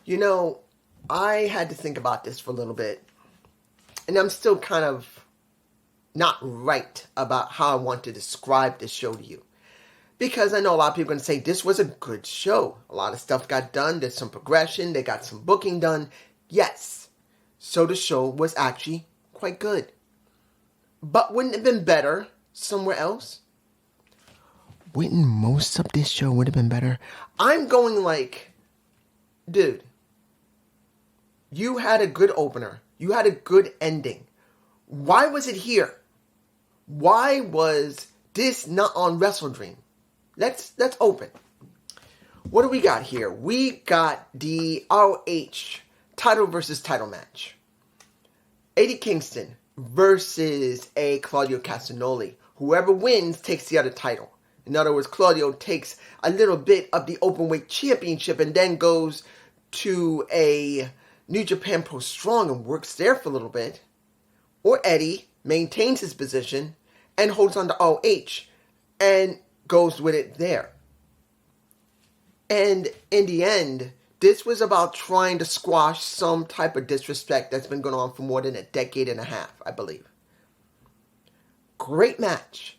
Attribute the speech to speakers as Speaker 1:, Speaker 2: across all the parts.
Speaker 1: You know, I had to think about this for a little bit, and I'm still kind of not right about how I want to describe this show to you. Because I know a lot of people are going to say this was a good show. A lot of stuff got done. There's some progression. They got some booking done. Yes. So the show was actually quite good. But wouldn't it have been better somewhere else? Wouldn't most of this show would have been better? I'm going like, dude, you had a good opener. You had a good ending. Why was it here? Why was this not on Wrestle Dream? Let's open. What do we got here? We got the ROH title versus title match. Eddie Kingston versus a Claudio Castagnoli. Whoever wins takes the other title. In other words, Claudio takes a little bit of the Openweight Championship and then goes to a New Japan Pro Strong and works there for a little bit. Or Eddie maintains his position and holds on to ROH and goes with it there. And in the end, this was about trying to squash some type of disrespect that's been going on for more than a decade and a half, I believe. Great match.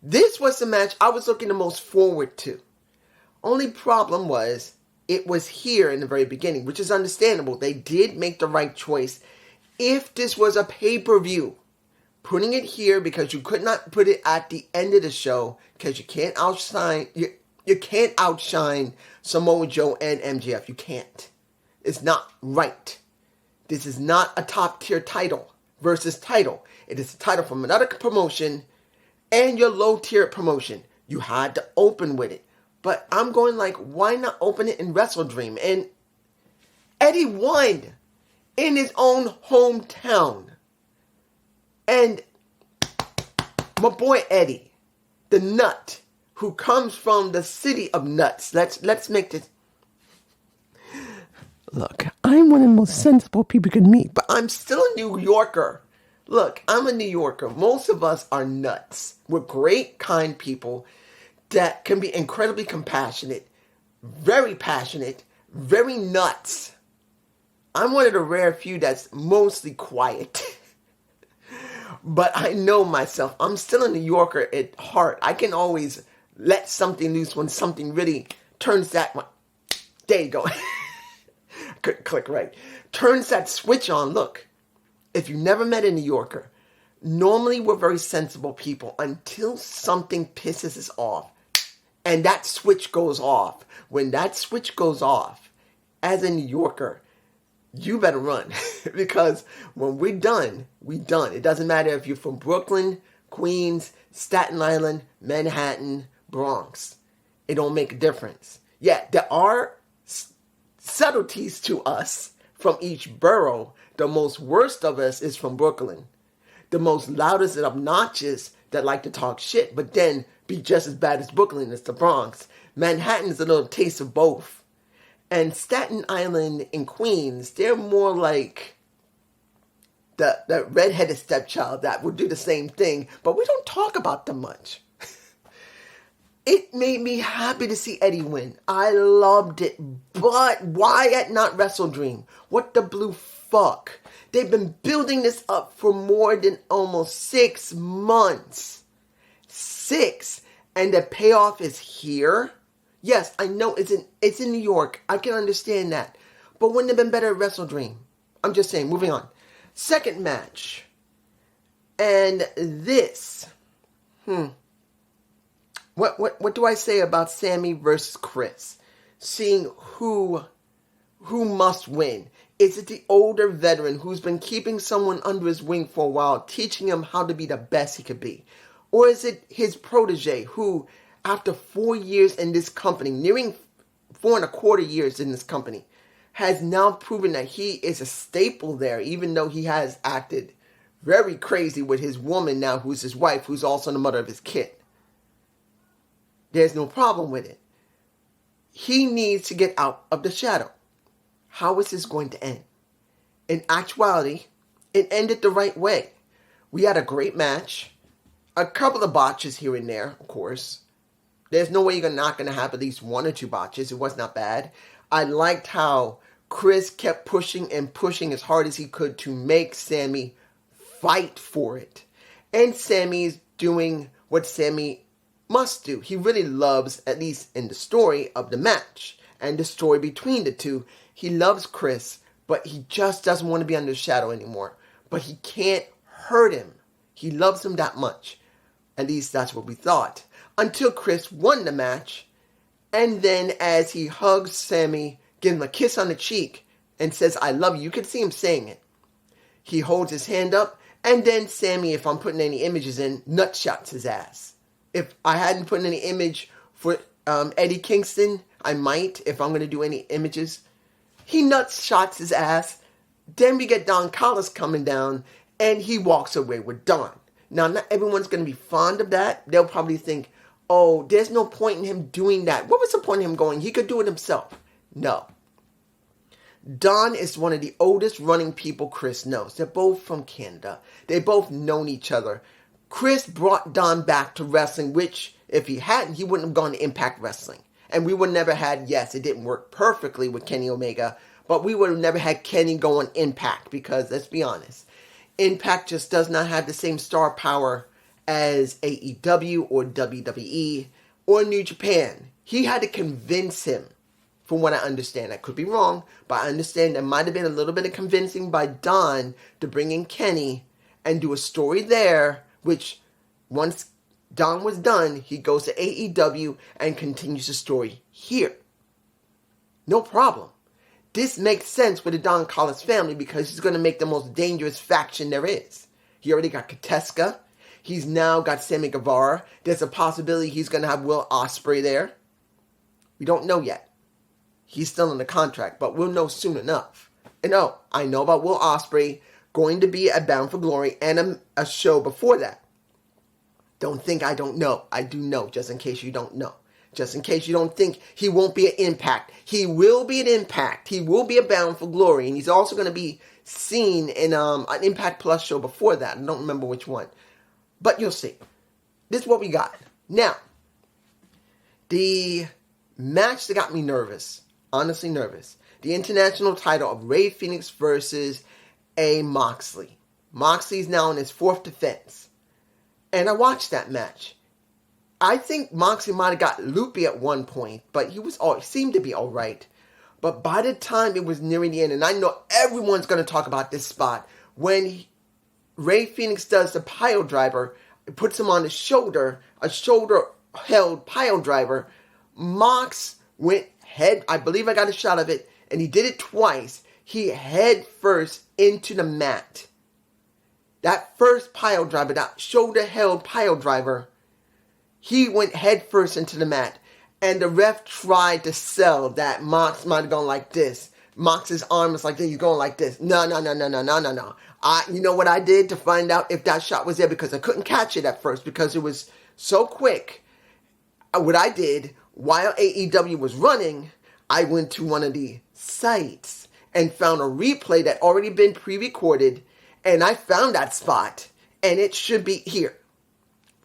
Speaker 1: This was the match I was looking the most forward to. Only problem was, it was here in the very beginning, which is understandable. They did make the right choice. If this was a pay-per-view, putting it here because you could not put it at the end of the show because you can't outshine Samoa Joe and MJF. You can't. It's not right. This is not a top-tier title versus title. It is a title from another promotion and your low-tier promotion. You had to open with it. But I'm going like, why not open it in Wrestle Dream? And Eddie won in his own hometown. And my boy Eddie, the nut, who comes from the city of nuts. Let's make this. Look, I'm one of the most sensible people you can meet, but I'm still a New Yorker. Look, I'm a New Yorker. Most of us are nuts. We're great, kind people that can be incredibly compassionate, very passionate, very nuts. I'm one of the rare few that's mostly quiet. But I know myself. I'm still a New Yorker at heart. I can always let something loose when something really turns that one. There you go. Couldn't click right. Turns that switch on. Look, if you never met a New Yorker, normally we're very sensible people until something pisses us off. And that switch goes off. When that switch goes off, as a New Yorker, you better run. Because when we're done, we're done. It doesn't matter if you're from Brooklyn, Queens, Staten Island, Manhattan, Bronx. It don't make a difference. Yeah, there are subtleties to us from each borough. The most worst of us is from Brooklyn. The most loudest and obnoxious that like to talk shit, but then be just as bad as Brooklyn is the Bronx. Manhattan's a little taste of both. And Staten Island and Queens, they're more like the redheaded stepchild that would do the same thing, but we don't talk about them much. It made me happy to see Eddie win. I loved it, but why at not Wrestle Dream? What the blue fuck? They've been building this up for more than almost 6 months. 6, and the payoff is here? Yes, I know it's in New York. I can understand that. But wouldn't it have been better at Wrestle Dream? I'm just saying, moving on. Second match. And this. What do I say about Sammy versus Chris? Seeing who must win. Is it the older veteran who's been keeping someone under his wing for a while, teaching him how to be the best he could be? Or is it his protege who, after 4 years in this company, nearing 4.25 years in this company, has now proven that he is a staple there, even though he has acted very crazy with his woman now, who's his wife, who's also the mother of his kid. There's no problem with it. He needs to get out of the shadow. How is this going to end? In actuality, it ended the right way. We had a great match. A couple of botches here and there, of course. There's no way you're not going to have at least 1 or 2 botches. It was not bad. I liked how Chris kept pushing and pushing as hard as he could to make Sammy fight for it. And Sammy's doing what Sammy must do. He really loves, at least in the story of the match and the story between the two, he loves Chris, but he just doesn't want to be under the shadow anymore. But he can't hurt him. He loves him that much. At least that's what we thought. Until Chris won the match. And then as he hugs Sammy, gives him a kiss on the cheek, and says, I love you. You can see him saying it. He holds his hand up. And then Sammy, if I'm putting any images in, nutshots his ass. If I hadn't put in any image for Eddie Kingston, I might, if I'm going to do any images. He nutshots his ass. Then we get Don Callis coming down, and he walks away with Don. Now, not everyone's going to be fond of that. They'll probably think, oh, there's no point in him doing that. What was the point in him going? He could do it himself. No. Don is one of the oldest running people Chris knows. They're both from Canada. They both known each other. Chris brought Don back to wrestling, which, if he hadn't, he wouldn't have gone to Impact Wrestling. And we would never had, yes, it didn't work perfectly with Kenny Omega, but we would have never had Kenny go on Impact because, let's be honest, Impact just does not have the same star power as AEW or WWE or New Japan. He had to convince him, from what I understand. I could be wrong, but I understand there might have been a little bit of convincing by Don to bring in Kenny and do a story there, which once Don was done, he goes to AEW and continues the story here. No problem. This makes sense with the Don Callis family because he's going to make the most dangerous faction there is. He already got Kateska. He's now got Sammy Guevara. There's a possibility he's going to have Will Ospreay there. We don't know yet. He's still in the contract, but we'll know soon enough. And I know about Will Ospreay going to be at Bound for Glory and a show before that. Don't think I don't know. I do know, just in case you don't know. Just in case you don't think he won't be at Impact. He will be at Impact. He will be at Bound for Glory. And he's also going to be seen in an Impact Plus show before that. I don't remember which one. But you'll see. This is what we got. Now, the match that got me nervous, honestly nervous, the international title of Rey Fenix versus A. Moxley. Moxley's now in his fourth defense. And I watched that match. I think Moxley might have got loopy at one point, but he seemed to be all right. But by the time it was nearing the end, and I know everyone's going to talk about this spot, when Rey Fenix does the pile driver, puts him on his shoulder, a shoulder-held pile driver, Mox went head, I believe I got a shot of it, and he did it twice. He head first into the mat. That first pile driver, that shoulder-held pile driver, he went head first into the mat. And the ref tried to sell that Mox might have gone like this. Mox's arm is like this. He's going like this. No. You know what I did to find out if that shot was there? Because I couldn't catch it at first because it was so quick. What I did, while AEW was running, I went to one of the sites and found a replay that already been pre-recorded. And I found that spot. And it should be here.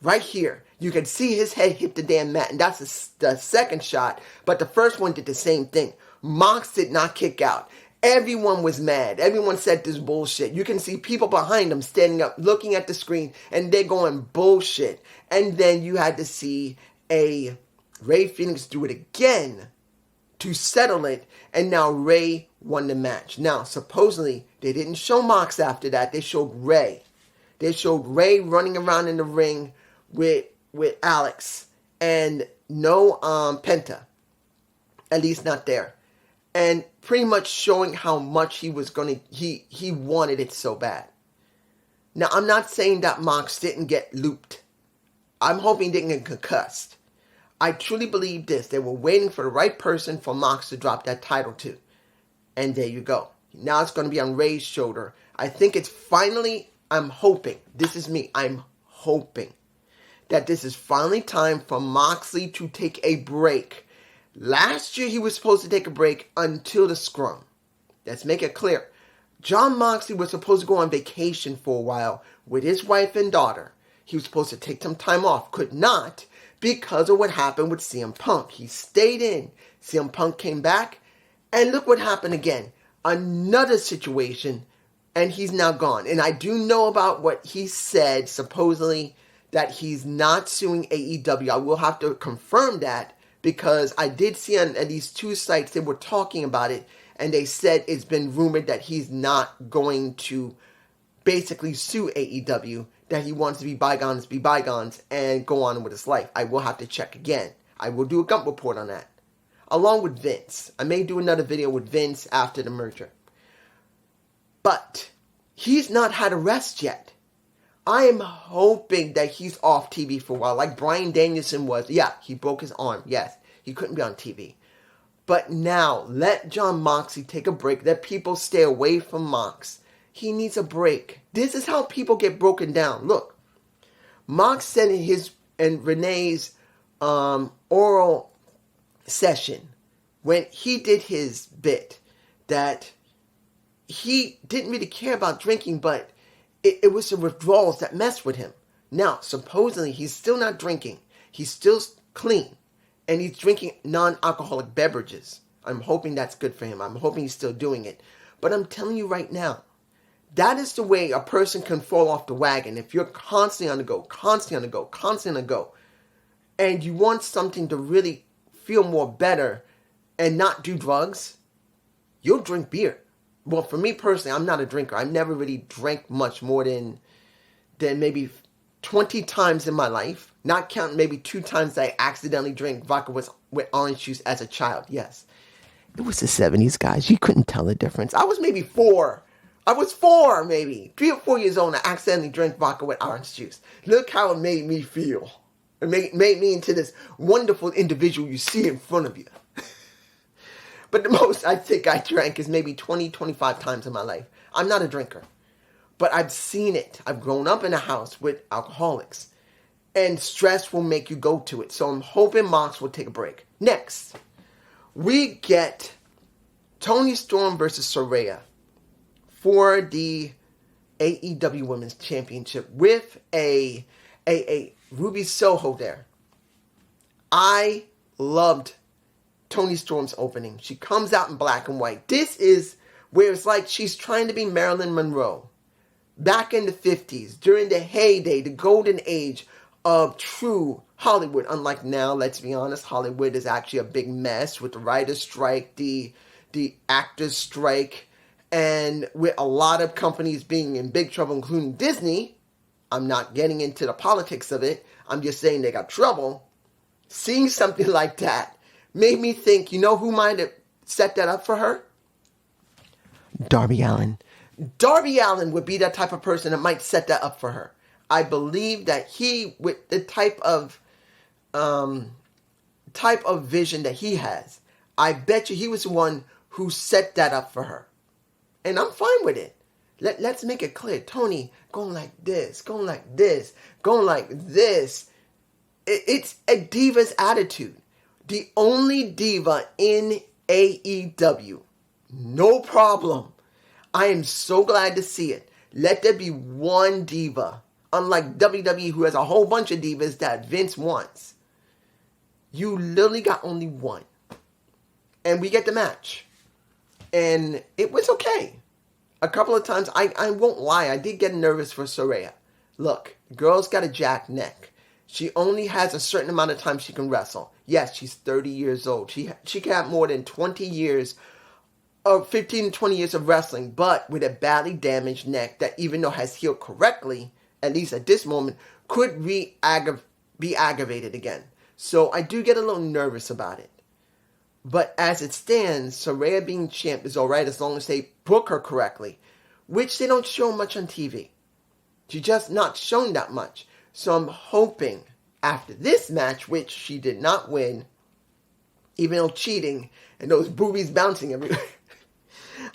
Speaker 1: Right here. You can see his head hit the damn mat. And that's the second shot. But the first one did the same thing. Mox did not kick out. Everyone was mad. Everyone said this bullshit. You can see people behind them standing up, looking at the screen, and they're going bullshit. And then you had to see a Rey Fenix do it again to settle it. And now Rey won the match. Now, supposedly, they didn't show Mox after that. They showed Rey. They showed Rey running around in the ring with Alex and no Penta. At least not there. And pretty much showing how much he wanted it so bad. Now, I'm not saying that Mox didn't get looped. I'm hoping he didn't get concussed. I truly believe this. They were waiting for the right person for Mox to drop that title to. And there you go. Now it's going to be on Rey's shoulder. I think it's finally, I'm hoping, this is me, I'm hoping that this is finally time for Moxley to take a break. Last year, he was supposed to take a break until the scrum. Let's make it clear. Jon Moxley was supposed to go on vacation for a while with his wife and daughter. He was supposed to take some time off. Could not because of what happened with CM Punk. He stayed in. CM Punk came back And look what happened again. Another situation, and he's now gone. And I do know about what he said, supposedly, that he's not suing AEW. I will have to confirm that, because I did see on these two sites, they were talking about it, and they said it's been rumored that he's not going to basically sue AEW, that he wants to be bygones, and go on with his life. I will have to check again. I will do a Gump report on that, along with Vince. I may do another video with Vince after the merger. But he's not had a rest yet. I am hoping that he's off TV for a while, like Bryan Danielson was. Yeah, he broke his arm. Yes, he couldn't be on TV. But now, let Jon Moxley take a break. Let people stay away from Mox. He needs a break. This is how people get broken down. Look, Mox said in his and Renee's oral session, when he did his bit, that he didn't really care about drinking, but it was the withdrawals that messed with him. Now, supposedly, he's still not drinking. He's still clean. And he's drinking non-alcoholic beverages. I'm hoping that's good for him. I'm hoping he's still doing it. But I'm telling you right now, that is the way a person can fall off the wagon. If you're constantly on the go, and you want something to really feel more better and not do drugs, you'll drink beer. Well, for me personally, I'm not a drinker. I've never really drank much more than maybe 20 times in my life. Not counting maybe 2 times that I accidentally drank vodka with orange juice as a child. Yes. It was the 70s, guys. You couldn't tell the difference. I was maybe 4. I was 4, maybe. 3 or 4 years old, and I accidentally drank vodka with orange juice. Look how it made me feel. It made me into this wonderful individual you see in front of you. But the most I think I drank is maybe 20, 25 times in my life. I'm not a drinker. But I've seen it. I've grown up in a house with alcoholics. And stress will make you go to it. So I'm hoping Mox will take a break. Next, we get Toni Storm versus Soraya for the AEW Women's Championship with a Ruby Soho there. I loved Toni Storm's opening. She comes out in black and white. This is where it's like she's trying to be Marilyn Monroe. Back in the 50s, during the heyday, the golden age of true Hollywood. Unlike now, let's be honest, Hollywood is actually a big mess with the writer's strike, the actors' strike, and with a lot of companies being in big trouble, including Disney. I'm not getting into the politics of it. I'm just saying they got trouble. Seeing something like that made me think, you know who might have set that up for her? Darby Allin. Darby Allin would be that type of person that might set that up for her. I believe that he, with the type of vision that he has, I bet you he was the one who set that up for her. And I'm fine with it. Let's make it clear. Toni going like this, going like this, going like this. It's a diva's attitude. The only diva in AEW. No problem. I am so glad to see it. Let there be one diva. Unlike WWE, who has a whole bunch of divas that Vince wants. You literally got only one. And we get the match. And it was okay. A couple of times, I won't lie, I did get nervous for Soraya. Look, the girl's got a jacked neck. She only has a certain amount of time she can wrestle. Yes, she's 30 years old. She can have more than 20 years, or 15 to 20 years of wrestling, but with a badly damaged neck that, even though has healed correctly, at least at this moment, could be aggravated again. So I do get a little nervous about it. But as it stands, Soraya being champ is alright as long as they book her correctly, which they don't show much on TV. She's just not shown that much. So I'm hoping after this match, which she did not win, even though cheating and those boobies bouncing everywhere.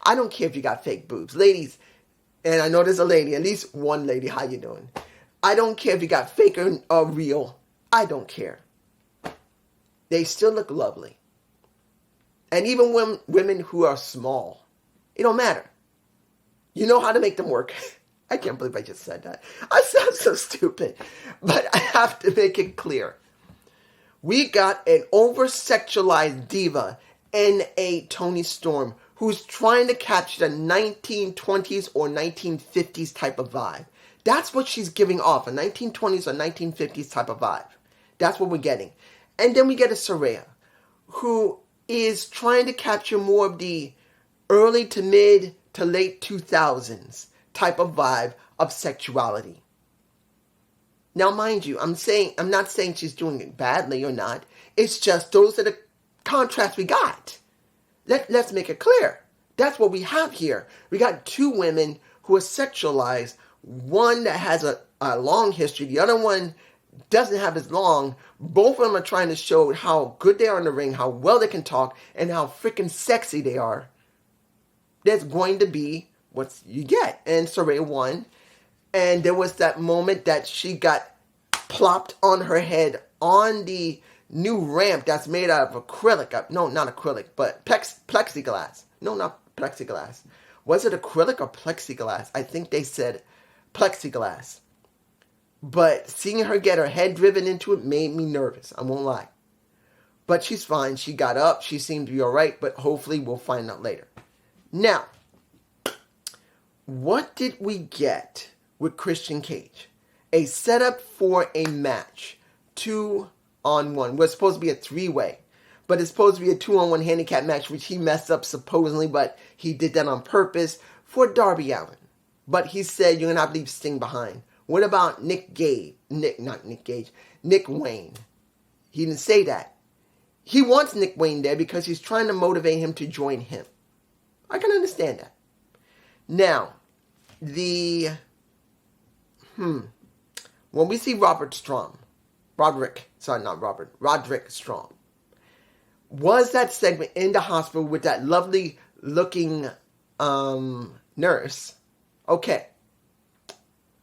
Speaker 1: I don't care if you got fake boobs. Ladies, and I know there's a lady, at least one lady, how you doing? I don't care if you got fake or real. I don't care. They still look lovely. And even women who are small, it don't matter. You know how to make them work. I can't believe I just said that. I sound so stupid. But I have to make it clear. We got an over-sexualized diva in a Toni Storm who's trying to capture the 1920s or 1950s type of vibe. That's what she's giving off, a 1920s or 1950s type of vibe. That's what we're getting. And then we get a Soraya, who is trying to capture more of the early to mid to late 2000s type of vibe of sexuality. Now, mind you, I'm not saying she's doing it badly or not. It's just those are the contrasts we got. Let's make it clear. That's what we have here. We got two women who are sexualized. One that has a long history. The other one doesn't have as long. Both of them are trying to show how good they are in the ring, how well they can talk, and how freaking sexy they are. That's going to be what you get. And Soraya won. And there was that moment that she got plopped on her head on the new ramp that's made out of acrylic. No, not acrylic, but plexiglass. No, not plexiglass. Was it acrylic or plexiglass? I think they said plexiglass. But seeing her get her head driven into it made me nervous. I won't lie. But she's fine. She got up. She seemed to be all right. But hopefully we'll find out later. Now, what did we get with Christian Cage? A setup for a match. 2-on-1. We're supposed to be a 3-way. But it's supposed to be a 2-on-1 handicap match, which he messed up supposedly. But he did that on purpose for Darby Allin. But he said you're going to have to leave Sting behind. What about Nick Wayne? He didn't say that. He wants Nick Wayne there because he's trying to motivate him to join him. I can understand that. Now, when we see Roderick Strong, was that segment in the hospital with that lovely looking nurse? Okay.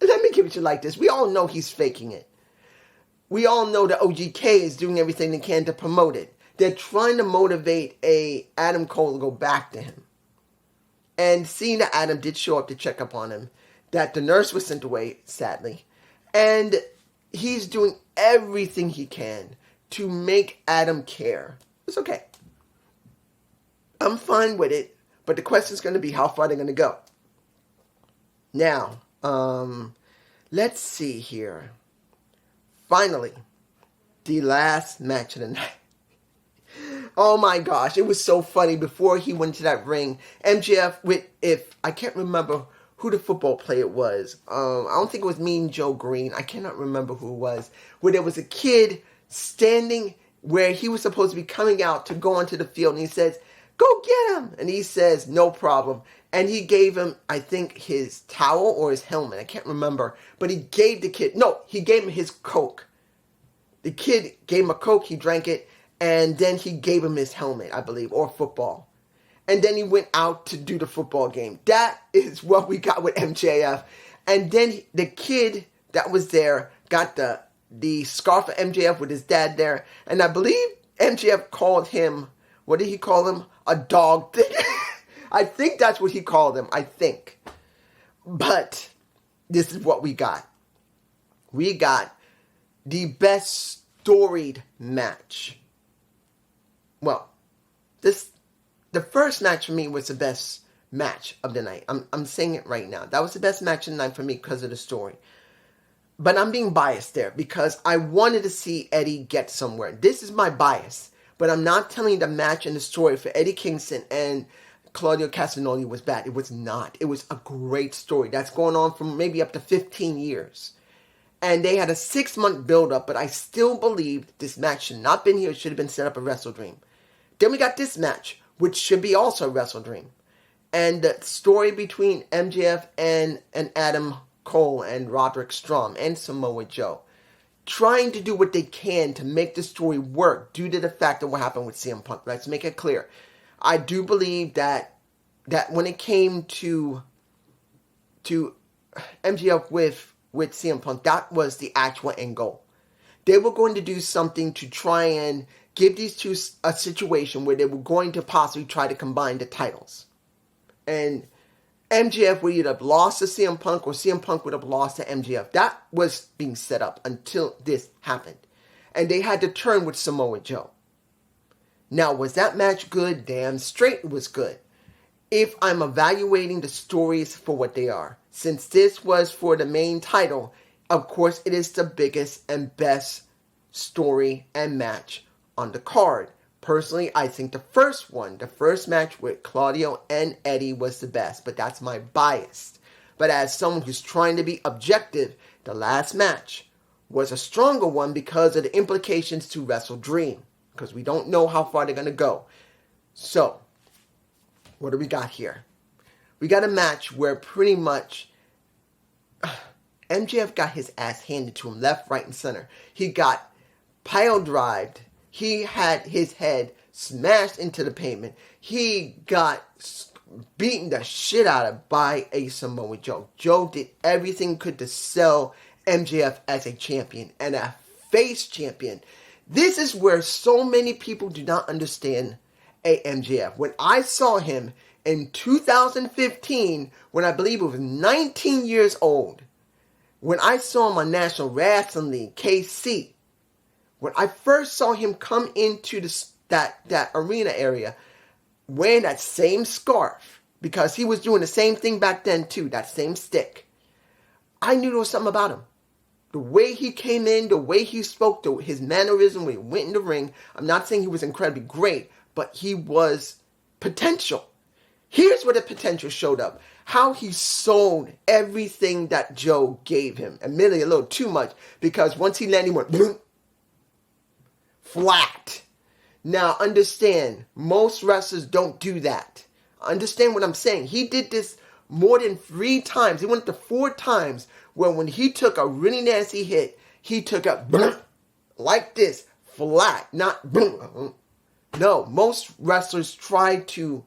Speaker 1: Let me give it to you like this. We all know he's faking it. We all know that OGK is doing everything they can to promote it. They're trying to motivate Adam Cole to go back to him. And seeing that Adam did show up to check up on him, that the nurse was sent away, sadly. And he's doing everything he can to make Adam care. It's okay. I'm fine with it. But the question is going to be how far they're going to go. Now, let's see here. Finally, the last match of the night. Oh my gosh, it was so funny. Before he went to that ring, MJF I can't remember who the football player was. I don't think it was Mean Joe Green. I cannot remember who it was. Where there was a kid standing where he was supposed to be coming out to go onto the field, and he says, "Go get him!" And he says, "No problem." And he gave him, I think, his towel or his helmet. I can't remember. But he gave the kid, he gave him his Coke. The kid gave him a Coke, he drank it, and then he gave him his helmet, I believe, or football. And then he went out to do the football game. That is what we got with MJF. And then the kid that was there got the scarf of MJF with his dad there. And I believe MJF called him, what did he call him? A dog thing. I think that's what he called him. I think. But this is what we got. We got the best storied match. Well, the first match for me was the best match of the night. I'm saying it right now. That was the best match of the night for me because of the story. But I'm being biased there because I wanted to see Eddie get somewhere. This is my bias. But I'm not telling you the match and the story for Eddie Kingston and Claudio Castagnoli was bad. It was not. It was a great story. That's going on for maybe up to 15 years. And they had a 6-month build-up, but I still believe this match should not have been here. It should have been set up at Wrestle Dream. Then we got this match, which should be also Wrestle Dream. And the story between MJF and Adam Cole and Roderick Strong and Samoa Joe. Trying to do what they can to make the story work due to the fact of what happened with CM Punk. Let's make it clear. I do believe that when it came to MJF with CM Punk, that was the actual end goal. They were going to do something to try and give these two a situation where they were going to possibly try to combine the titles. And MJF would either have lost to CM Punk or CM Punk would have lost to MJF. That was being set up until this happened. And they had to turn with Samoa Joe. Now, was that match good? Damn straight it was good. If I'm evaluating the stories for what they are. Since this was for the main title, of course it is the biggest and best story and match on the card. Personally, I think the first match with Claudio and Eddie was the best, but that's my bias. But as someone who's trying to be objective, the last match was a stronger one because of the implications to Wrestle Dream, because we don't know how far they're going to go. So, what do we got here? We got a match where pretty much MJF got his ass handed to him left, right, and center. He got pile drived. He had his head smashed into the pavement. He got beaten the shit out of by a Samoa Joe. Joe did everything he could to sell MJF as a champion and a face champion. This is where so many people do not understand MJF. When I saw him in 2015, when I believe he was 19 years old, when I saw him on National Wrestling League, KC, when I first saw him come into that arena area wearing that same scarf, because he was doing the same thing back then too, that same stick, I knew there was something about him. The way he came in, the way he spoke, his mannerism when he went in the ring, I'm not saying he was incredibly great, but he was potential. Here's where the potential showed up. How he sold everything that Joe gave him. Admittedly, a little too much, because once he landed, he went boom, flat. Now, understand, most wrestlers don't do that. Understand what I'm saying. He did this more than 3 times. He went to 4 times where when he took a really nasty hit, he took a boom, like this, flat, not boom. No, most wrestlers try to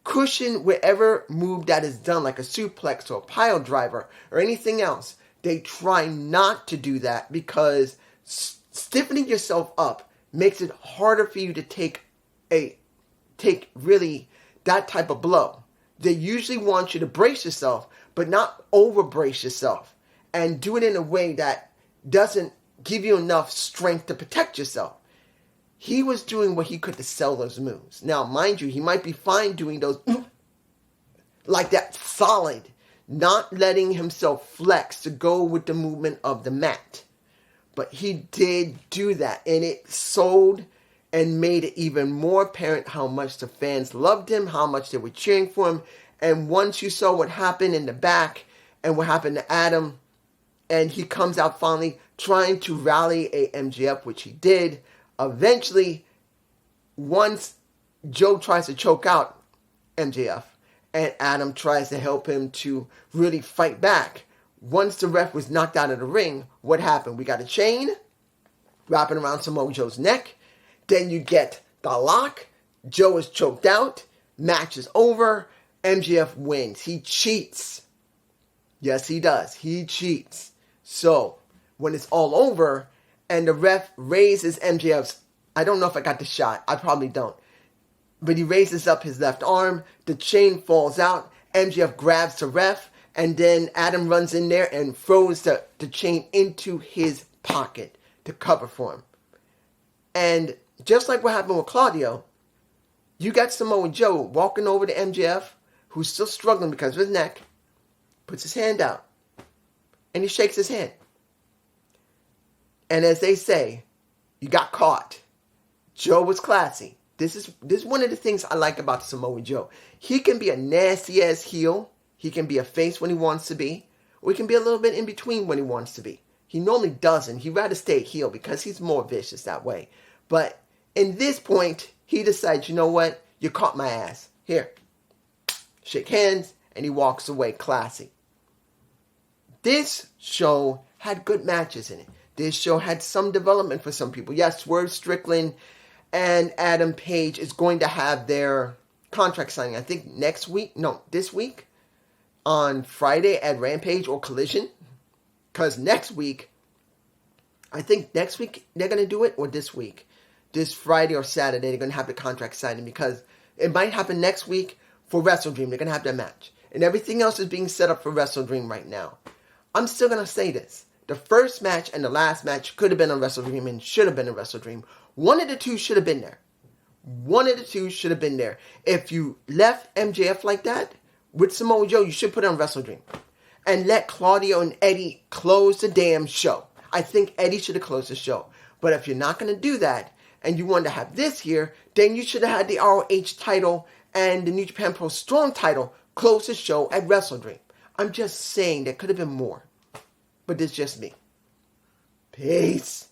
Speaker 1: cushion whatever move that is done, like a suplex or a pile driver or anything else. They try not to do that because stiffening yourself up makes it harder for you to take really that type of blow. They usually want you to brace yourself, but not over brace yourself, and do it in a way that doesn't give you enough strength to protect yourself. He was doing what he could to sell those moves. Now, mind you, he might be fine doing those like that, solid, not letting himself flex to go with the movement of the mat. But he did do that, and it sold and made it even more apparent how much the fans loved him, how much they were cheering for him. And once you saw what happened in the back and what happened to Adam, and he comes out finally trying to rally a MJF, which he did. Eventually, once Joe tries to choke out MJF and Adam tries to help him to really fight back, once the ref was knocked out of the ring, what happened? We got a chain wrapping around Samoa Joe's neck. Then you get the lock. Joe is choked out. Match is over. MJF wins. He cheats. Yes, he does. He cheats. So, when it's all over and the ref raises MJF's, I don't know if I got the shot. I probably don't. But he raises up his left arm. The chain falls out. MJF grabs the ref. And then Adam runs in there and throws the chain into his pocket to cover for him. And just like what happened with Claudio, you got Samoa Joe walking over to MJF, who's still struggling because of his neck, puts his hand out, and he shakes his hand. And as they say, you got caught. Joe was classy. This is one of the things I like about Samoa Joe. He can be a nasty-ass heel. He can be a face when he wants to be. Or he can be a little bit in between when he wants to be. He normally doesn't. He'd rather stay heel because he's more vicious that way. But in this point, he decides, you know what? You caught my ass. Here. Shake hands. And he walks away classy. This show had good matches in it. This show had some development for some people. Yes, Swerve Strickland and Adam Page is going to have their contract signing, I think this week. On Friday at Rampage or Collision. Because next week, I think next week they're going to do it, or this week. This Friday or Saturday, they're going to have the contract signing, because it might happen next week for Wrestle Dream. They're going to have their match. And everything else is being set up for Wrestle Dream right now. I'm still going to say this. The first match and the last match could have been on Wrestle Dream and should have been on Wrestle Dream. One of the two should have been there. One of the two should have been there. If you left MJF like that with Samoa Joe, you should put it on Wrestle Dream. And let Claudio and Eddie close the damn show. I think Eddie should have closed the show. But if you're not going to do that, and you wanted to have this here, then you should have had the ROH title and the New Japan Pro Strong title close the show at Wrestle Dream. I'm just saying there could have been more. But it's just me. Peace.